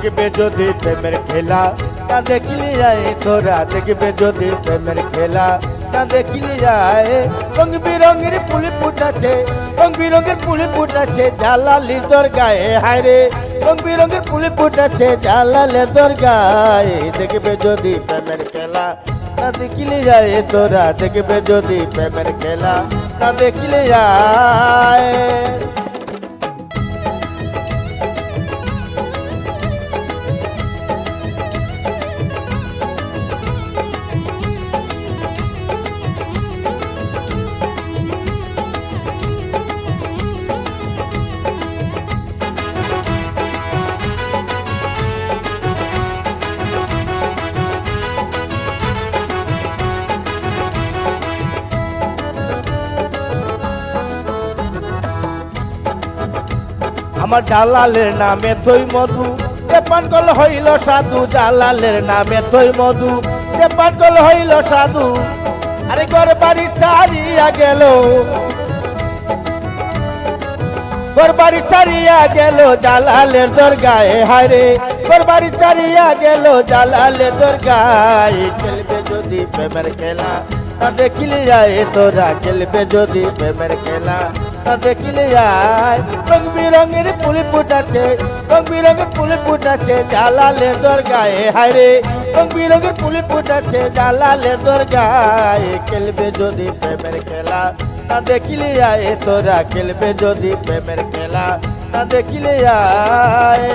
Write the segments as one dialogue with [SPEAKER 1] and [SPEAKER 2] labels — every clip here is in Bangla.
[SPEAKER 1] দেখবে যদি প্রেমের খেলা না দেখিলে যায় তোরা দেখবে যদি প্রেমের খেলা না দেখিলে যায় রং বিরঙের ফুল ফুটাছে রং বিরঙের ফুল ফুটাছে জালালির দরগায় হায় রে রং বিরঙের ফুল ফুটাছে জালালের দরগায় দেখবে যদি প্রেমের খেলা না দেখিলে যায় তোরা দেখবে যদি প্রেমের খেলা না দেখিলে যায় আমার জালালের নামে তৈ মধু যে পান কল হইল সাধু জালালের নামে তৈ মধু যে পান কল হইল সাধু আরে ঘর বাড়ি ছাড়িয়া গেল ঘর বাড়ি ছাড়িয়া গেল জালালের দরগায় হায়রে ঘর বাড়ি ছাড়িয়া গেল জালালের দরগায় খেলবে যদি প্রেমের খেলা না দেখিলে যায় তোরা খেলবে যদি প্রেমের খেলা না দেখিলে যায় রং বিরঙের ফুল ফুটাছে রং বিরঙের ফুল ফুটাছে জালালের দরগায় হায়রে রং বিরঙের ফুল ফুটাছে জালালের দরগায় খেলবে যদি প্রেমের খেলা না দেখিলে যায় তোরা খেলবে যদি প্রেমের খেলা না দেখিলে যায়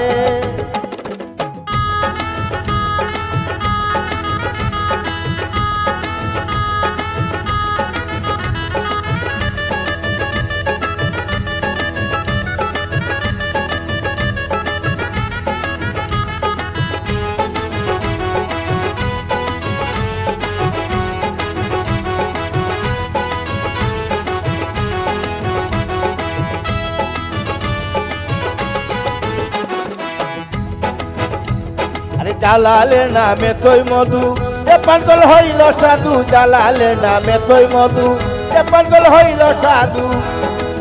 [SPEAKER 1] জালালের নামে তৈ মধু যে পাগল হইল সাধু জালালের নামে তৈ মধু যে পাগল হইল সাধু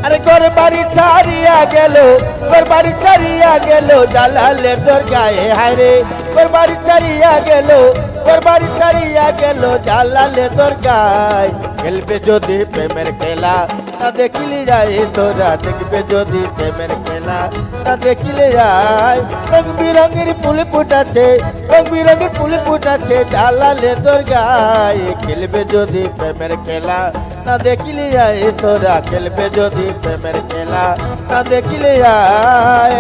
[SPEAKER 1] আরে ঘর বাড়ি ছাড়িয়া গেল ঘর বাড়ি ছাড়িয়া গেল জালালের দরগায় হায়রে ঘর বাড়ি ছাড়িয়া গেল ঘর বাড়ি ছাড়িয়া গেল জালালের দরগায় খেলবে যদি প্রেমের খেলা না দেখিলে যায় তোরা দেখবে যদি প্রেমের খেলা না দেখিলে যায় রং বিরঙের ফুল ফুটাছে রং বিরঙের ফুল ফুটাছে জালালের দরগায় খেলবে যদি প্রেমের খেলা না দেখিলে যায় তোরা খেলবে যদি প্রেমের খেলা না দেখিলে যায়